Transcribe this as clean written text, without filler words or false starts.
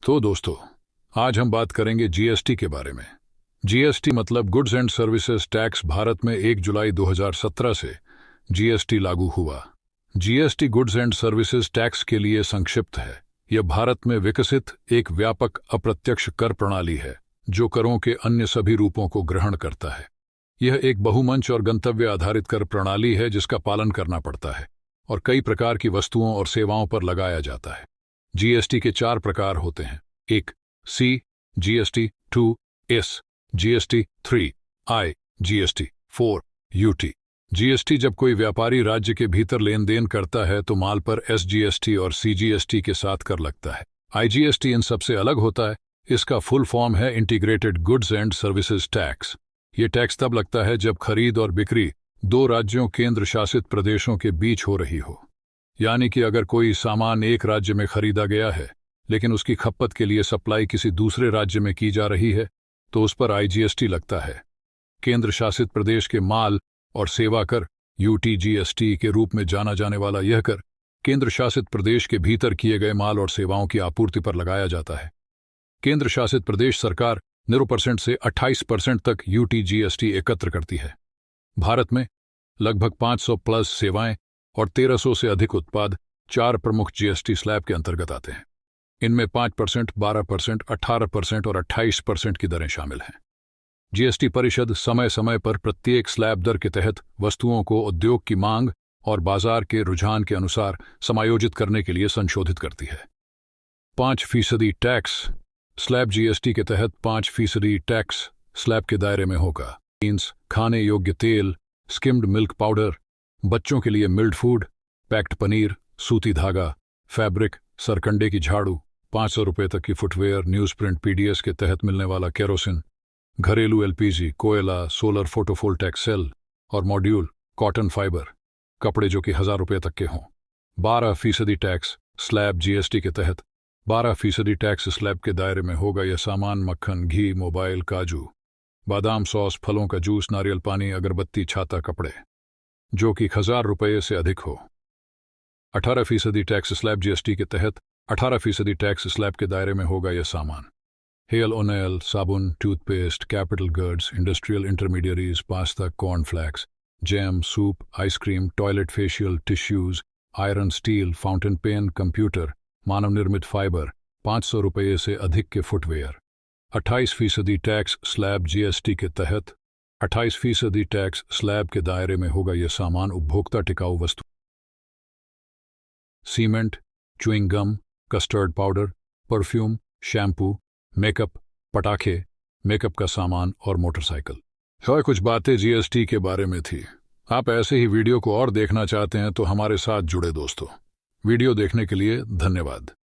तो दोस्तों, आज हम बात करेंगे जीएसटी के बारे में। जीएसटी मतलब goods and services tax. Bharat में 1 जुलाई 2017 से जीएसटी लागू हुआ। GST goods and services tax के लिए संक्षिप्त है। यह भारत में विकसित एक व्यापक अप्रत्यक्ष कर प्रणाली है जो करों के अन्य सभी रूपों को ग्रहण करता है। यह एक बहुमंच और गंतव्य आधारित कर प्रणाली है जिसका पालन करना पड़ता है और कई प्रकार की वस्तुओं और सेवाओं पर लगाया जाता है। जीएसटी के 4 प्रकार होते हैं। 1 C GST, 2 S GST, 3 I GST, 4 UT GST. जब कोई व्यापारी राज्य के भीतर लेन देन करता है तो माल पर एसजीएसटी और सीजीएसटी के साथ कर लगता है। आईजीएसटी इन सबसे अलग होता है। इसका फुल फॉर्म है integrated goods and services tax. ये टैक्स तब लगता है जब खरीद और बिक्री 2 राज्यों केंद्र शासित प्रदेशों के बीच हो रही हो। यानी कि अगर कोई सामान एक राज्य में खरीदा गया है लेकिन उसकी खपत के लिए सप्लाई किसी दूसरे राज्य में की जा रही है तो उस पर आईजीएसटी लगता है। केंद्र शासित प्रदेश के माल और सेवा कर यूटीजीएसटी के रूप में जाना जाने वाला यह कर केंद्र शासित प्रदेश के भीतर किए गए माल और सेवाओं की आपूर्ति पर लगाया जाता है। केंद्र शासित प्रदेश सरकार 0% से 28% तक यूटीजीएसटी एकत्र करती है। भारत में लगभग 500 प्लस सेवाएं और 1300 से अधिक उत्पाद 4 प्रमुख जीएसटी स्लैब के अंतर्गत आते हैं। इनमें 5%, 12%, 18% और 28% की दरें शामिल हैं। जीएसटी परिषद समय समय पर प्रत्येक स्लैब दर के तहत वस्तुओं को उद्योग की मांग और बाजार के रुझान के अनुसार समायोजित करने के लिए संशोधित करती है। 5% टैक्स स्लैब जीएसटी के तहत 5% टैक्स स्लैब के दायरे में होगा। बीन्स, खाने योग्य तेल, स्किम्ड मिल्क पाउडर, बच्चों के लिए मिल्ड फूड, पैक्ड पनीर, सूती धागा, फैब्रिक, सरकंडे की झाड़ू, 500 रुपये तक की फुटवेयर, न्यूज़प्रिंट पीडीएस के तहत मिलने वाला केरोसिन, घरेलू एलपीजी, कोयला, सोलर फोटोवोल्टेइक सेल और मॉड्यूल, कॉटन फाइबर, कपड़े जो कि 1000 रुपये तक के हों। 12% टैक्स स्लैब जीएसटी के तहत 12% टैक्स स्लैब के दायरे में होगा। यह सामान मक्खन, घी, मोबाइल, काजू, बादाम सॉस, फलों का जूस, नारियल पानी, अगरबत्ती, छाता, कपड़े जो कि 1000 रुपये से अधिक हो। 18% टैक्स स्लैब जीएसटी के तहत 18% टैक्स स्लैब के दायरे में होगा। यह सामान हेयर ऑयल, साबुन, toothpaste, capital goods, industrial intermediaries, pasta, cornflakes, jam, soup, ice cream, toilet facial, tissues, iron, steel, fountain pen, computer, मानव निर्मित फाइबर, 500 रुपये से अधिक के फुटवेयर। 28% टैक्स स्लैब जीएसटी के तहत 28% टैक्स स्लैब के दायरे में होगा। यह सामान उपभोक्ता टिकाऊ वस्तु, cement, chewing gum, custard powder, perfume, shampoo, makeup, पटाखे, मेकअप का सामान और मोटरसाइकिल। यह कुछ बातें जीएसटी के बारे में थी। आप ऐसे ही वीडियो को और देखना चाहते हैं तो हमारे साथ जुड़े दोस्तों। वीडियो देखने के लिए धन्यवाद।